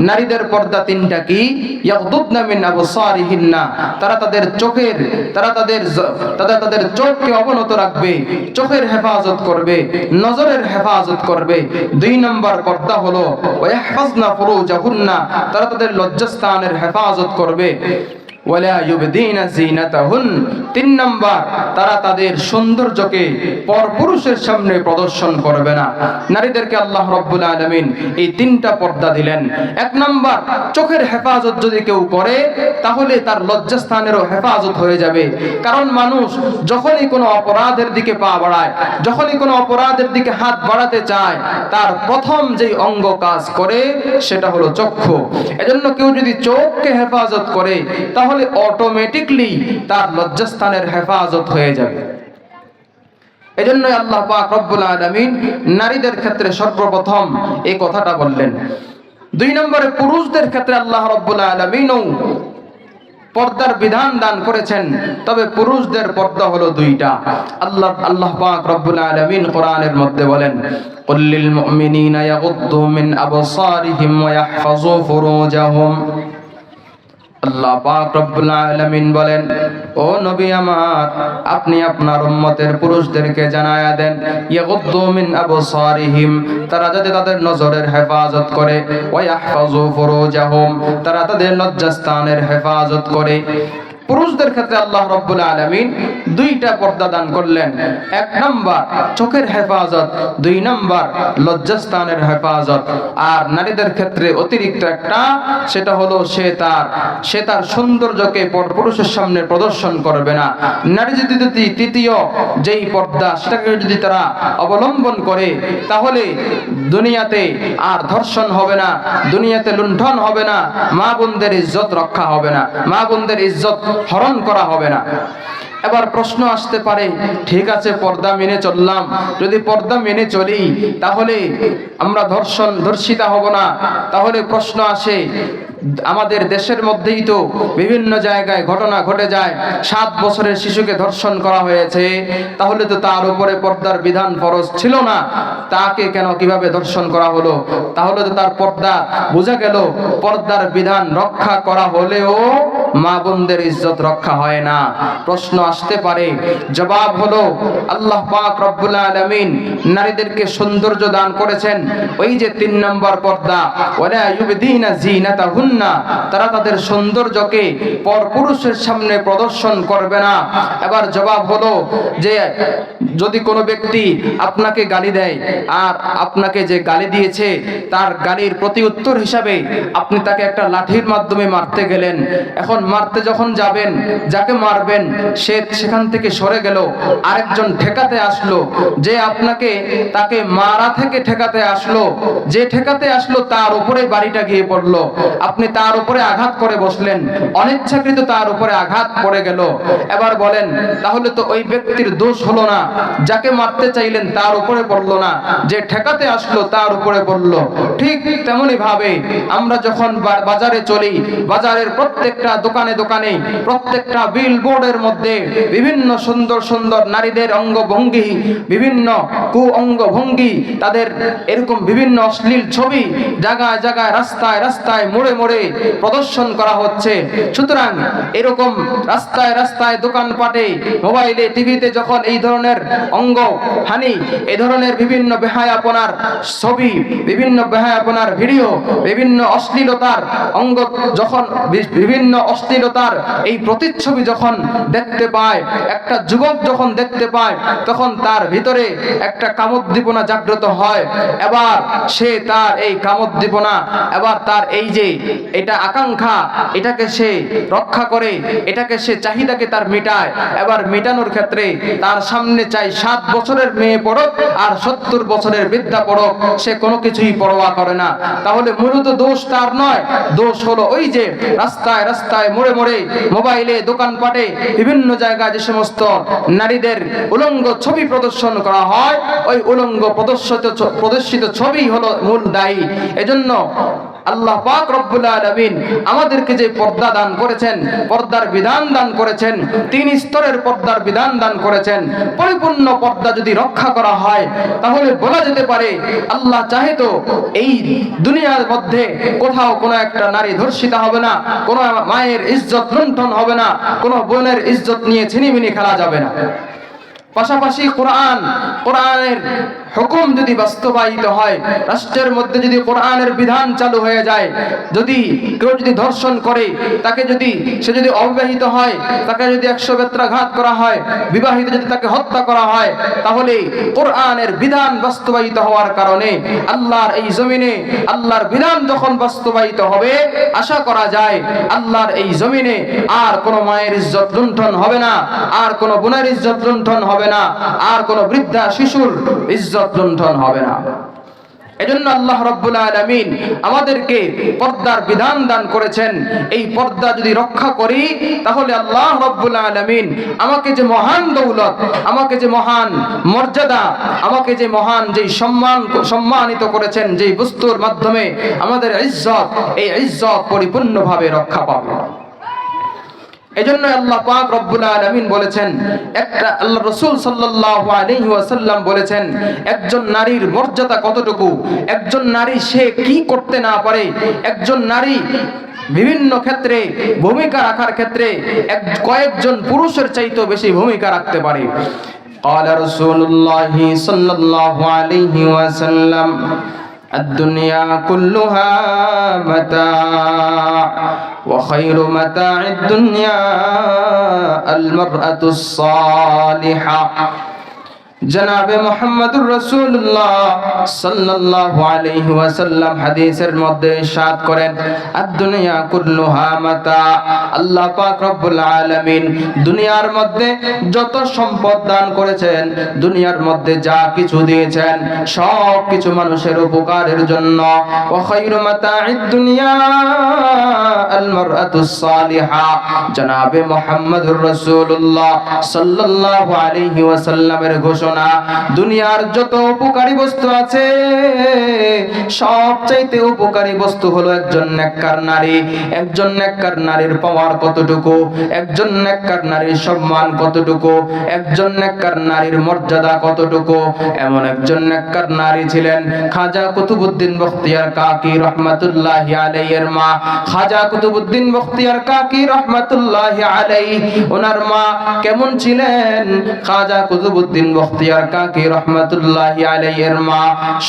নারীদের পর্দা 3টা কি? ইয়াগদুদনা মিন আবসারিহিন্না, তারা তাদের চোখকে অবনত রাখবে, চোখের হেফাজত করবে, নজরের হেফাজত করবে। 2 নম্বর পর্দা হলো ওয়াহফাজনা ফুরুজাহুন্না, তারা তাদের লজ্জাস্থানের হেফাজত করবে। ওয়ালা ইউবদিনা যিনাতাহুন, 3 নাম্বার, তারা তাদের সৌন্দর্যকে পরপুরুষের সামনে প্রদর্শন করবে না। নারীদেরকে আল্লাহ রাব্বুল আলামিন এই 3টা পর্দা দিলেন। 1 নাম্বার, চোখের হেফাজত যদি কেউ করে তাহলে তার লজ্জাস্থানেরও হেফাজত হয়ে যাবে। কারণ মানুষ যখনই কোনো অপরাধের দিকে পা বাড়ায়, যখনই কোনো অপরাধের দিকে হাত বাড়াতে চায়, তার প্রথম যেই অঙ্গ কাজ করে সেটা হলো চক্ষু। এজন্য কেউ যদি চোখকে হেফাজত করে তাহলে অটোমেটিকলি তার লজ্জাস্থানের হেফাজত হয়ে যাবে। এজন্য আল্লাহ পাক রব্বুল আলামিন নারীদের ক্ষেত্রে সর্বপ্রথম এই কথাটা বললেন। 2 নম্বরে পুরুষদের ক্ষেত্রে আল্লাহ রব্বুল আলামিনও পর্দার বিধান দান করেছেন, তবে পুরুষদের পর্দা হলো দুইটা। আল্লাহ পাক রব্বুল আলামিন কোরআনের মধ্যে বলেন, কুল লিল মুমিনিনা ইয়াগুদ্দু মিন আবসারিহিম ওয়া ইয়াহফাযু ফুরুজাহুম। আল্লাহ পাক রব্বুল আলামিন বলেন, ও নবী আমার, আপনি আপনার উম্মতের পুরুষদেরকে জানায়া দেন, ইয়াগুদ্দু মিন আবসারিহিম, তারা যাতে তাদের নজরের হেফাজত করে, ওয়া ইয়াহফাযু ফুরুজাহুম, তারা তাদের লজ্জাস্থানের হেফাজত করে। পুরুষদের ক্ষেত্রে আল্লাহ রব্বুল আলামিন দুইটা পর্দা দান করলেন। এক নাম্বার চোখের হেফাজত, দুই নাম্বার লজ্জাস্থানের হেফাজত। আর নারীদের ক্ষেত্রে অতিরিক্ত একটা, সেটা হলো সে তার সৌন্দর্যকে পরপুরুষের সামনে প্রদর্শন করবে না। নারী যদি তৃতীয় যেই পর্দা, সেটাকে যদি তারা অবলম্বন করে, তাহলে দুনিয়াতে আর ধর্ষণ হবে না, দুনিয়াতে লুণ্ঠন হবে না, মা বোনদের ইজ্জত রক্ষা হবে না, মা বোনদের ইজ্জত হরণ করা হবে না। এবার প্রশ্ন আসতে পারে, ঠিক আছে পর্দা মেনে চললাম, যদি পর্দা মেনে চলি তাহলে আমরা ধর্ষিতা হব না। তাহলে প্রশ্ন আসে, আমাদের দেশের মধ্যেই তো বিভিন্ন জায়গায় ঘটনা ঘটে যায়, 7 বছরের শিশুকে ধর্ষণ করা হয়েছে, তাহলে তো তার উপরে পর্দার বিধান ফরজ ছিল না, তাকে কেন কিভাবে ধর্ষণ করা হলো? তাহলে তো তার পর্দা, বোঝা গেল পর্দার বিধান রক্ষা করা হলেও মা বোনদের ইজ্জত রক্ষা হয় না। প্রশ্ন আসতে পারে, জবাব হলো, আল্লাহ পাক রব্বুল আলামিন নারীদেরকে সৌন্দর্য দান করেছেন, ওই যে 3 নম্বর পর্দা, ওয়ালা ইউবদিনা জিনাতাহুন্না, তারা তাদের সৌন্দর্যকে পরপুরুষের সামনে প্রদর্শন করবে না। এবার জবাব হলো যে যদি কোনো ব্যক্তি আপনাকে গালি দেয়, আর আপনাকে যে গালি দিয়েছে তার গালির প্রতি উত্তর হিসাবে আপনি তাকে একটা লাঠির মাধ্যমে মারতে গেলেন, এখন মারতে যখন যাবেন, যাকে মারবেন সে সেখান থেকে সরে গেল, আরেকজন ঠেকাতে আসলো, যে আপনাকে তাকে মারা থেকে ঠেকাতে আসলো, যে ঠেকাতে আসলো তার উপরে বাড়িটা গিয়ে পড়লো, আপনি তার উপরে আঘাত করে বসলেন, অনিচ্ছাকৃত তার উপরে আঘাত পড়ে গেল। এবার বলেন, তাহলে তো ওই ব্যক্তির দোষ হলো না, যাকে মারতে চাইলেন তার উপরে পড়লো না, যে ঠেকাতে আসলো তার উপরে পড়লো। ঠিক তেমনি ভাবে আমরা যখন বাজারে চলি, বাজারের প্রত্যেকটা দোকানে দোকানে, প্রত্যেকটা বিলবোর্ডের মধ্যে বিভিন্ন সুন্দর সুন্দর নারীদের অঙ্গভঙ্গি, বিভিন্ন অঙ্গভঙ্গি, তাদের এরকম বিভিন্ন অশ্লীল ছবি জায়গায় জায়গায়, রাস্তায় রাস্তায়, মোড়ে মোড়ে প্রদর্শন করা হচ্ছে। সুতরাং এরকম রাস্তায় রাস্তায়, দোকানপাটে, মোবাইলে, টিভিতে যখন এই ধরনের অঙ্গহানি, এই ধরনের বিভিন্ন বেহায়াপনার ছবি, বিভিন্ন বেহায়াপনার ভিডিও, বিভিন্ন অশ্লীলতার অঙ্গ, যখন বিভিন্ন অশ্লীলতার এই প্রতিচ্ছবি যখন দেখতে পায়, একটা যুবক যখন দেখতে পায়, তখন তার ভিতরে একটা কামোদ্দীপনা জাগ্রত হয়। এবার সে তার এই কামোদ্দীপনা, এবার তার এই যে এটা আকাঙ্ক্ষা, এটাকে সে রক্ষা করে, এটাকে সে চাহিদাকে তার মিটায়। এবার মিটানোর ক্ষেত্রে তার সামনে চাই 7 বছরের মেয়ে পড়ক আর 70 বছরের বৃদ্ধা পড়ক, সে কোনো কিছুই পরোয়া করে না। তাহলে মূলত দোষ তার নয়, দোষ হলো ওই যে রাস্তায় রাস্তায়, মোড়ে মোড়ে, মোবাইলে, দোকানপাটে, বিভিন্ন জায়গায় যে সমস্ত নারীদের উলঙ্গ ছবি প্রদর্শন করা হয়, ওই উলঙ্গ প্রদর্শিত ছবি হলো মূল দায়ী। এজন্য আল্লাহ পাক রব্বুল আলামিন আমাদেরকে যে পর্দা দান করেছেন, পর্দার বিধান দান করেছেন, 3 স্তরের পর্দার বিধান দান করেছেন। পরিপূর্ণ পর্দা যদি রক্ষা করা হয়, তাহলে বলা যেতে পারে আল্লাহ চাহে তো এই দুনিয়ার মধ্যে কোথাও কোনো একটা নারী ধর্ষিতা হবে না, কোনো মায়ের ইজ্জত লুণ্ঠন হবে না, কোনো বোনের ইজ্জত নিয়ে ছিনিমিনি খেলা যাবে না। পাশাপাশি কোরআনের হুকুম যদি বাস্তবায়িত হয়, রাষ্ট্রের মধ্যে যদি কোরআনের বিধান চালু হয়ে যায়, যদি কেউ যদি ধর্ষণ করে, তাকে সে যদি অবিবাহিত হয়, তাকে যদি 100 বেত্রাঘাত করা হয়, বিবাহিত যদি তাকে হত্যা করা হয়, তাহলে কোরআনের বিধান বাস্তবায়িত হওয়ার কারণে আল্লাহর এই জমিনে আল্লাহর বিধান যখন বাস্তবায়িত হবে, আশা করা যায় আল্লাহর এই জমিনে আর কোনো মায়ের ইজ্জত লুণ্ঠন হবে না, আর কোনো বোনের ইজ্জত লুণ্ঠন হবে না, আর কোনো বৃদ্ধা শিশুর ইজ্জত লুণ্ঠন হবে না। এজন্য আল্লাহ রাব্বুল আলামিন আমাদেরকে পর্দার বিধান দান করেছেন। এই পর্দা যদি রক্ষা করি, তাহলে আল্লাহ রাব্বুল আলামিন আমাকে যে মহান দৌলত, আমাকে যে মহান মর্যাদা, আমাকে যে মহান যেই সম্মানিত করেছেন, যেই বস্তুর মাধ্যমে আমাদের ইজ্জত, এই ইজ্জত পরিপূর্ণভাবে রক্ষা পাবে। এজন্য আল্লাহ পাক রব্বুল আলামিন বলেছেন, একটা আল্লাহ রাসূল সাল্লাল্লাহু আলাইহি ওয়াসাল্লাম বলেছেন, একজন নারীর মর্যাদা কতটুকু, একজন নারী সে কি করতে না পারে, একজন নারী বিভিন্ন ক্ষেত্রে ভূমিকা রাখার ক্ষেত্রে কয়েকজন পুরুষের চাইতেও বেশি ভূমিকা রাখতে পারে। قال رسول الله صلى الله عليه وسلم الدنيا كلها متاع وخير متاع الدنيا المرأة الصالحة। জনাবে মুহাম্মদুর রাসূলুল্লাহ সাল্লাল্লাহু আলাইহি ওয়াসাল্লাম হাদিসের মধ্যে ইরশাদ করেন, আদ-দুনিয়া কুল্লুহা মাতা। আল্লাহ পাক রব্বুল আলামিন দুনিয়ার মধ্যে যত সম্পদ দান করেছেন, দুনিয়ার মধ্যে যা কিছু দিয়েছেন সব কিছু মানুষের উপকারের জন্য। ওয়া খায়রু মাতা'id দুনিয়া আল মারআতুস সালিহা। জনাবে মুহাম্মদুর রাসূলুল্লাহ সাল্লাল্লাহু আলাইহি ওয়াসাল্লামের ঘোষণা, দুনিয়ার যত উপকারী বস্তু আছে সবচাইতে উপকারী বস্তু হলো একজন নেককার নারী। একজন নেককার নারীর পাওয়ার কতটুকু, একজন নেককার নারীর সম্মান কতটুকু, একজন নেককার নারীর মর্যাদা কতটুকু। এমন একজন নেককার নারী ছিলেন খাজা কুতুবউদ্দিন বখতিয়ার কাকি রহমাতুল্লাহি আলাইহির মা। খাজা কুতুবউদ্দিন বখতিয়ার কাকি রহমাতুল্লাহি আলাইহি, ওনার মা কেমন ছিলেন? খাজা কুতুবউদ্দিন বখতিয়ার কাকি রহমাতুল্লাহি আলাইহির মা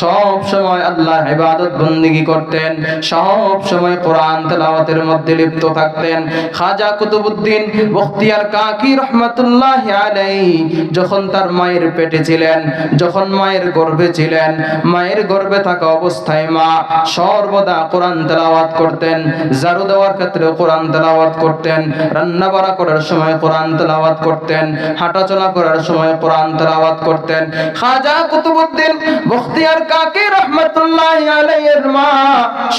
সব সময় আল্লাহর ইবাদত বندگی করতেন, সব সময় কোরআন তেলাওয়াতের মধ্যে লিপ্ত থাকতেন। খাজা কুতুবউদ্দিন বখতিয়ার কাকি রহমাতুল্লাহি আলাইহি যখন তার মায়ের পেটে ছিলেন, যখন মায়ের গর্ভে ছিলেন, মায়ের গর্ভে থাকা অবস্থায় মা সর্বদা কোরআন তেলাওয়াত করতেন, ঝাড়ু দেওয়ার ক্ষেত্রে কোরআন তেলাওয়াত করতেন, রান্না বাড়া করার সময় কোরআন তেলাওয়াত করতেন, হাঁটাচলা করার সময় কোরআন তেলাওয়াত করতেন। খাজা কুতুবউদ্দিন বখতিয়ার কাকি রহমাতুল্লাহি আলাইহির মা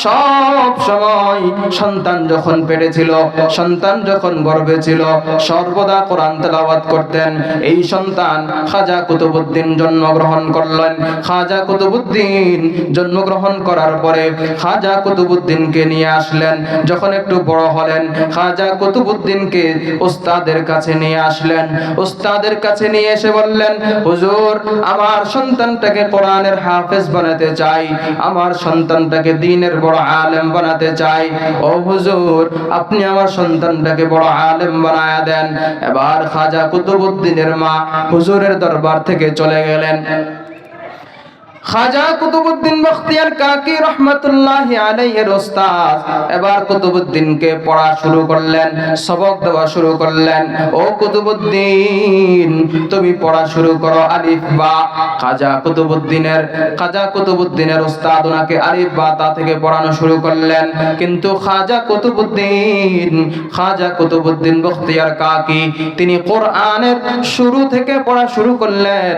সব সময় সন্তান যখন পেটে ছিল, সন্তান যখন গর্ভে ছিল, সর্বদা কোরআন তেলাওয়াত করতেন। এই সন্তান খাজা কুতুবউদ্দিন জন্মগ্রহণ করলেন। খাজা কুতুবউদ্দিন জন্মগ্রহণ করার পরে খাজা কুতুবউদ্দিনকে নিয়ে আসলেন। যখন একটু বড় হলেন, খাজা কুতুবউদ্দিনকে উস্তাদের কাছে নিয়ে আসলেন। উস্তাদের কাছে নিয়ে এসে বললেন, হুজুর, আমার সন্তানটাকে কোরআনের হাফেজ বানাতে চাই, আমার সন্তানটাকে দ্বীনের বড় আলেম বানাতে চাই। ও হুজুর, আপনি আমার সন্তানটাকে বড় আলেম বানায়া দেন। এবার খাজা কুতুবউদ্দিনের মা হুজুরের দরবার থেকে চলে গেলেন। খাজা কুতুবউদ্দিন বখতিয়ার কাকি রহমাতুল্লাহি আলাইহির উস্তাদ এবার কুতুবউদ্দিনকে পড়া শুরু করলেন, সবক দেওয়া শুরু করলেন। ও কুতুবউদ্দিন, তুমি পড়া শুরু করো আলিফ বা। খাজা কুতুবউদ্দিনের উস্তাদ ওনাকে আলিফ বা তা থেকে পড়ানো শুরু করলেন। কিন্তু খাজা কুতুবউদ্দিন বখতিয়ার কাকি তিনি কোরআনের শুরু থেকে পড়া শুরু করলেন,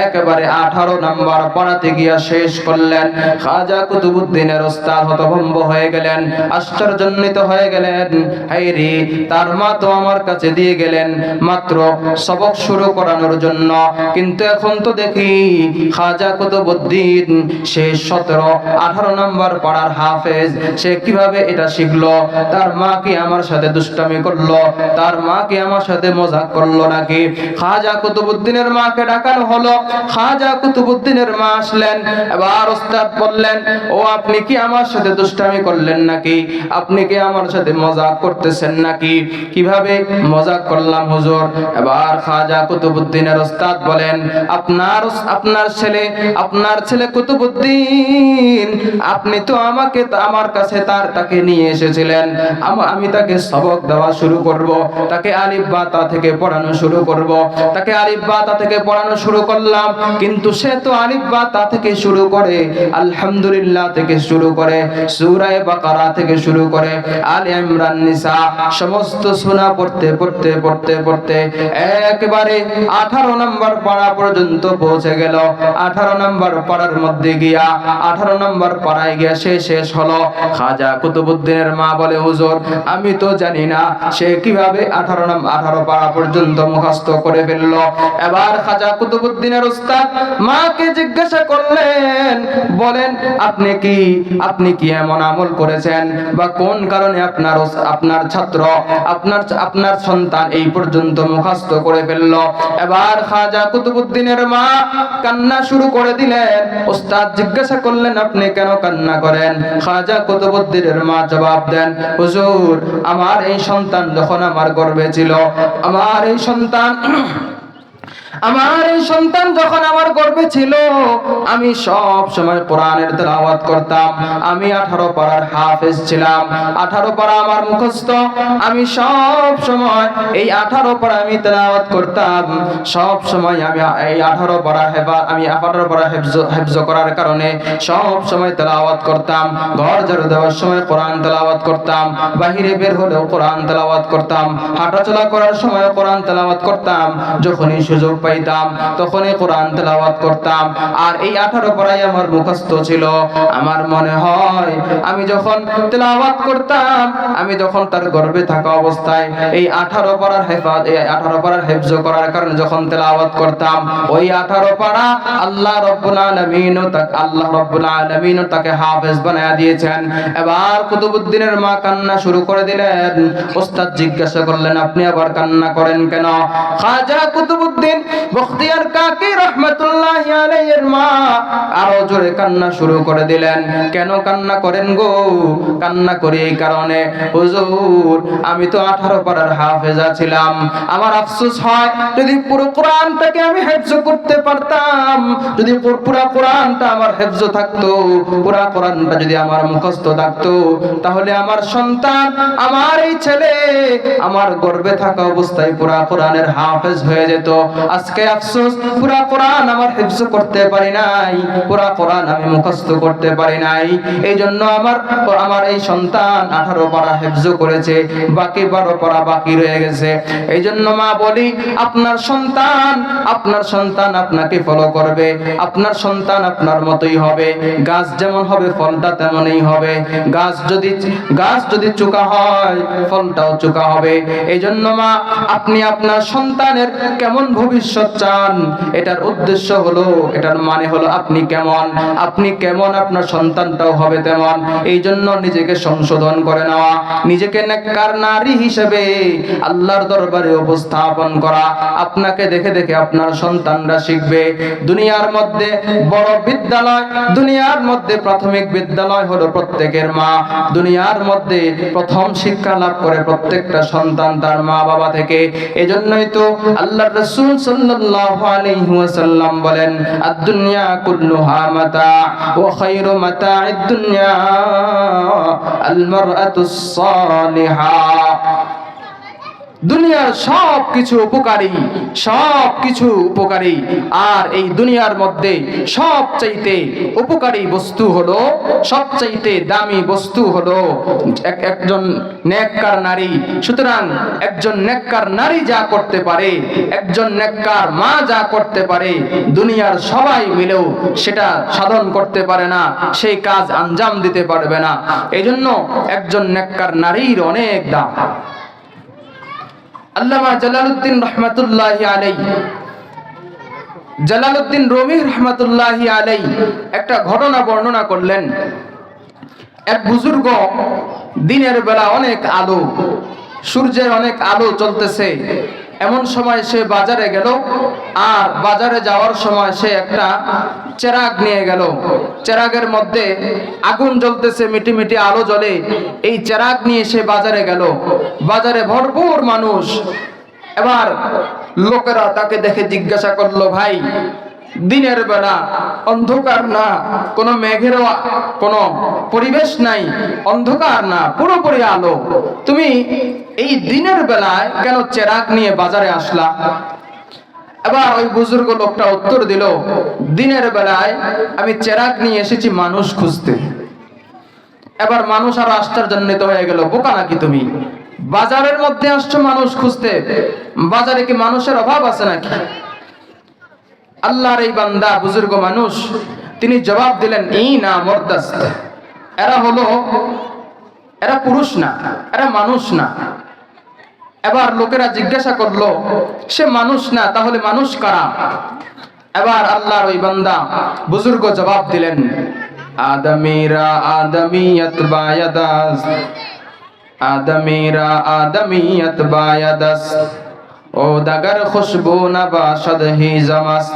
একেবারে 18 নম্বর পড়া গিয়া শেষ করলেন। খাজা কুতুবউদ্দিনের উস্তাদ হতভম্ব হয়ে গেলেন, আশ্চর্যান্বিত হয়ে গেলেন। হায়রে, তার মা তো আমার কাছে দিয়ে গেলেন মাত্র সবক শুরু করানোর জন্য, কিন্তু এখন তো দেখি খাজা কুতুবউদ্দিন সে 17-18 নম্বর পড়ার হাফেজ, সে কিভাবে এটা শিখলো? তার মা কি আমার সাথে দুষ্টামি করলো? তার মা কি আমার সাথে মজাক করলো নাকি? খাজা কুতুবউদ্দিনের মাকে ডাকানো হলো। খাজা কুতুবউদ্দিনের মা আসলেন। এবার ওস্তাদ বললেন, ও আপনি কি আমার সাথে দুষ্টামি করলেন নাকি? আপনি কি আমার সাথে মজাক করতেছেন নাকি? কিভাবে মজাক করলাম হুজুর? এবার খাজা কুতুবউদ্দিনের ওস্তাদ বলেন, আপনার ছেলে কুতুবউদ্দিন, আপনি তো আমার কাছে তাকে নিয়ে এসেছিলেন, আমি তাকে সবক দেওয়া শুরু করব, তাকে আলিফ বা তা থেকে পড়ানো শুরু করব। তাকে আলিফ বা তা থেকে পড়ানো শুরু করলাম, কিন্তু সে তো আলিফ বা তা থেকে শুরু করে, আলহামদুলিল্লাহ থেকে শুরু করে, সূরা বাকারা থেকে শুরু করে, আলে ইমরান, নিসা সমস্ত সূরা পড়তে একেবারে 18 নম্বর পড়া পর্যন্ত পৌঁছে গেল। 18 নম্বর পড়ার মধ্যে গিয়া 18 নম্বর পড়ায় গিয়া শেষ হলো। খাজা কুতুবউদ্দিনের মা বলে, হুজুর, আমি তো জানি না সে কিভাবে 18 পড়া পর্যন্ত মুখস্থ করে ফেললো। এবার খাজা কুতুবউদ্দিনের উস্তাদ মাকে জিজ্ঞাসা করলেন, বলেন আপনি কি এমন আমল করেছেন বা কোন কারণে আপনার ছাত্র আপনার সন্তান এই পর্যন্ত মুখস্থ করে ফেলল? এবার খাজা কুতুবউদ্দিনের মা কান্না শুরু করে দিলেন। ওস্তাদ জিজ্ঞাসা করলেন, আপনি কেন কান্না করেন? খাজা কুতুবউদ্দিনের মা জবাব দেন, হুজুর, আমার এই সন্তান যখন আমার গর্ভে ছিল, আমার এই সন্তান যখন আমার গর্ভে ছিল, আমি সব সময় কোরআনের তেলাওয়াত করতাম। আমি 18 পারার হাফেজ ছিলাম, 18 পারা আমার মুখস্থ। আমি সব সময় এই 18 পারা আমি তেলাওয়াত করতাম। সব সময় আমি এই 18 পারা হেফজ করার কারণে সব সময় তেলাওয়াত করতাম। ঘর ঝাড়ু দেওয়ার সময় কোরআন তেলাওয়াত করতাম, বাহিরে বের হলেও কোরআন তেলাওয়াত করতাম, হাঁটাচলা করার সময় কোরআন তেলাওয়াত করতাম, যখনই সুযোগ পাইতাম তখনই কোরআন তেলাওয়াত করতাম। আর এই 18 পারাই আমার মুখস্থ ছিল। আমার মনে হয় আমি যখন তেলাওয়াত করতাম, আমি যখন তার গর্ভে থাকা অবস্থায় এই 18 পারার হেফজ করার কারণে যখন তেলাওয়াত করতাম, ওই 18 পারা আল্লাহ রাব্বুল আলামিন তাকে হাফেজ বানায়া দিয়েছেন। এবার কুতুবউদ্দিনের মা কান্না শুরু করে দিলেন। ওস্তাদ জিজ্ঞাসা করলেন, আপনি আবার কান্না করেন কেন? খাজা কুতুবউদ্দিন বখতিয়ার কাকি রাহমাতুল্লাহি আলাইহির মা আরো জোরে কান্না শুরু করে দিলেন। কেন কান্না করেন গো? কান্না করি এই কারণে, হুজুর, আমি তো 18 পারার হাফেজা ছিলাম। আমার আফসোস হয় যদি পুরো কোরআনটাকে আমি হেফজ করতে পারতাম, যদি পুরো কোরআনটা আমার হেফজ থাকতো, পুরো কোরআনটা যদি আমার মুখস্থ থাকতো, তাহলে আমার সন্তান, আমার এই ছেলে আমার গর্ভে থাকা অবস্থায় পুরো কোরআনের হাফেজ হয়ে যেত। আজকে আফসোস, পুরো কোরআন আমার হেফজ করতে পারি নাই, পুরো কোরআন আমি মুখস্থ করতে পারি নাই। এই জন্য আমার এই সন্তান 18 পারা হেফজ করেছে, বাকি 12 পারা বাকি রয়ে গেছে। এই জন্য মা বলি, আপনার সন্তান আপনাকে ফলো করবে, আপনার সন্তান আপনার মতোই হবে। গাছ যেমন হবে ফলটা তেমনই হবে। গাছ যদি চোকা হয় ফলটাও চোকা হবে। এই জন্য মা, আপনি আপনার সন্তানের কেমন ভবিষ্যৎ চান, এটার উদ্দেশ্য হলো, এটার মানে হলো আপনি কেমন আপনার সন্তানটাও হবে তেমন। এই জন্য নিজেকে সংশোধন করে নেওয়া, নিজেকে নেককার নারী হিসেবে আল্লাহর দরবারে উপস্থাপন করা। আপনাকে দেখে দেখে আপনার সন্তানরা শিখবে। দুনিয়ার মধ্যে বড় বিদ্যালয়, দুনিয়ার মধ্যে প্রাথমিক বিদ্যালয় হলো প্রত্যেকের মা। দুনিয়ার মধ্যে প্রথম শিক্ষা লাভ করে প্রত্যেকটা সন্তান তার মা বাবা থেকে। এজন্যই তো আল্লাহর রাসূল সাল্লাল্লাহু আলাইহি ওয়াসাল্লাম বলেন, আদ-দুনিয়া কুল্লুহা মাতা ওয়া খায়রু মাতা'id দুনিয়া আল-মারআতুস সালিহা। দুনিয়ার সবকিছু উপকারী, আর এই দুনিয়ার মধ্যে সবচাইতে উপকারী বস্তু হলো, সবচাইতে দামি বস্তু হলো একজন নেককার নারী। সুতরাং একজন নেককার নারী যা করতে পারে, একজন নেককার মা যা করতে পারে, দুনিয়ার সবাই মিলেও সেটা সাধন করতে পারে না, সেই কাজ আঞ্জাম দিতে পারবে না। এই জন্য একজন নেককার নারীর অনেক দাম। আল্লামা জালালউদ্দিন রহমাতুল্লাহি আলাইহি, জালালউদ্দিন রুমি রহমাতুল্লাহি আলাইহি একটা ঘটনা বর্ণনা করলেন। এক বুজুর্গ দিনের বেলা অনেক আলো, সূর্যের অনেক আলো চলতেছে, এমন সময় সে বাজারে গেল। আর বাজারে যাওয়ার সময় সে একটা চেরাগ নিয়ে গেল। চেরাগের মধ্যে আগুন জ্বলতেছে, মিটি মিটি আলো জ্বলে। এই চেরাগ নিয়ে সে বাজারে গেল। বাজারে ভরপুর মানুষ। এবার লোকেরা তাকে দেখে জিজ্ঞাসা করলো, ভাই, দিনের বেলা অন্ধকার না, কোনো মেঘেরও কোনো পরিবেশ নাই, অন্ধকার না, পুরোপুরি আলো, তুমি এই দিনের বেলায় কেন চেরাগ নিয়ে বাজারে আসলা? এবার ওই বুজুর্গ লোকটা উত্তর দিল, দিনের বেলায় আমি চেরাগ নিয়ে এসেছি মানুষ খুঁজতে। এবার মানুষ আরো আশ্চর্যান্বিত হয়ে গেল, বোকা নাকি তুমি? বাজারের মধ্যে আসছো মানুষ খুঁজতে, বাজারে কি মানুষের অভাব আছে নাকি? আল্লাহর এই বান্দা বুজুর্গ মানুষ, তিনি জবাব দিলেন, ইনা মুরদাস্ত, এরা পুরুষ না, এরা মানুষ না। এবার লোকেরা জিজ্ঞাসা করলো, সে মানুষ না, তাহলে মানুষ কারা? এবার আল্লাহর ওই বান্দা বুজুর্গ জবাব দিলেন, আদমিরা আদমিয়ত বায়াদাস, আদমিরা আদমিয়ত বায়াদাস, ও দাগার খুশবু না বাশদ হি জামাস,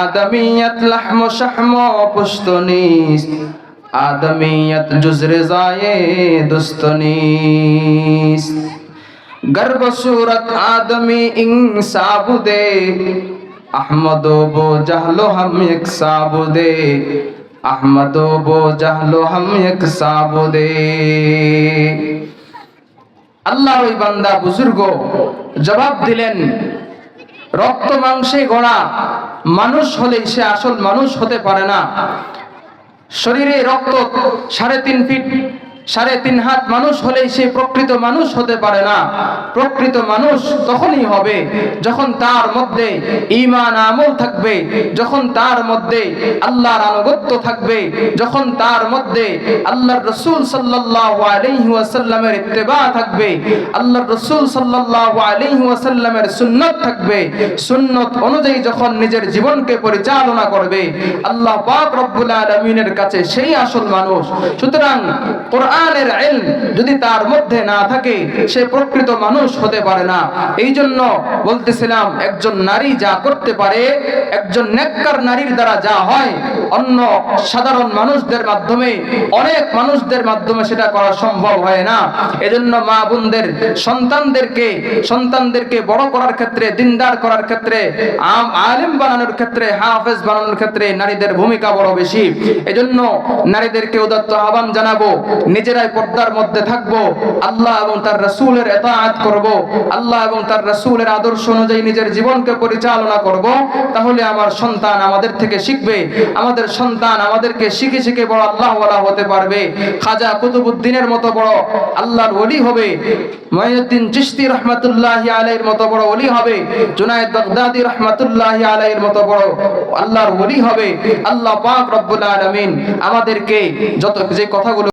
আদমিয়ত লাহম শাহম পুস্তনিস, আদমিয়ত জুজরে জায়ে দুস্তনিস, গর্ব सूरत आदमी इंसाबुदे, अहमदो बो जहलो हम एक साबुदे, अहमदो बो जहलो हम एक साबुदे। আল্লাহর ওই বান্দা বুজুর্গ জবাব দিলেন, রক্ত মাংসে গড়া মানুষ হলেই সে আসল মানুষ হতে পারে না। শরীরে রক্ত 3.5 ফিট 3.5 হাত মানুষ হলেই সে প্রকৃত মানুষ হতে পারে না। প্রকৃত মানুষ তখনই হবে যখন তার মধ্যে ঈমান আমল থাকবে, যখন তার মধ্যে আল্লাহর আনুগত্য থাকবে, যখন তার মধ্যে আল্লাহর রাসূল সাল্লাল্লাহু আলাইহি ওয়াসাল্লামের ইত্তেবা থাকবে, আল্লাহর রাসূল সাল্লাল্লাহু আলাইহি ওয়াসাল্লামের সুন্নাত থাকবে। সুন্নাত অনুযায়ী যখন নিজের জীবনকে পরিচালনা করবে, আল্লাহ পাক রব্বুল আলামিনের কাছে সেই আসল মানুষ। সুতরাং কোরআনের ইলম যদি তার মধ্যে না থাকে, সে প্রকৃত মানুষ হতে পারে না। এই জন্য বলতেছিলাম, একজন নারী যা করতে পারে, একজন নেককার নারীর দ্বারা যা হয়, অন্য সাধারণ মানুষদের মাধ্যমে, অনেক মানুষদের মাধ্যমে সেটা করা সম্ভব হয় না। এজন্য মা বোনদের সন্তানদেরকে বড় করার ক্ষেত্রে, দিনদার করার ক্ষেত্রে, আলেম বানানোর ক্ষেত্রে, হাফেজ বানানোর ক্ষেত্রে নারীদের ভূমিকা বড় বেশি। এজন্য নারীদেরকে উদাত্ত আহ্বান জানাবো, নিজেরাই পর্দার মধ্যে থাকবো, আল্লাহ এবং তার রাসূলের ইতাআত করব, আল্লাহ এবং তার রাসূলের আদর্শ অনুযায়ী নিজের জীবনকে পরিচালনা করব। তাহলে আমার সন্তান আমাদের থেকে শিখবে, আমাদের সন্তান আমাদেরকে শিখে শিখে বড় আল্লাহওয়ালা হতে পারবে। খাজা কুতুবউদ্দিনের মতো বড় আল্লাহর ওলি হবে, মুঈনুদ্দিন চিশতি রাহমাতুল্লাহি আলাইহির মতো বড় ওলি হবে, জুনায়েদ বাগদাদি রাহমাতুল্লাহি আলাইহির মতো বড় আল্লাহর ওলি হবে। আল্লাহ পাক রব্বুল আলামিন আমাদেরকে যত যে কথাগুলো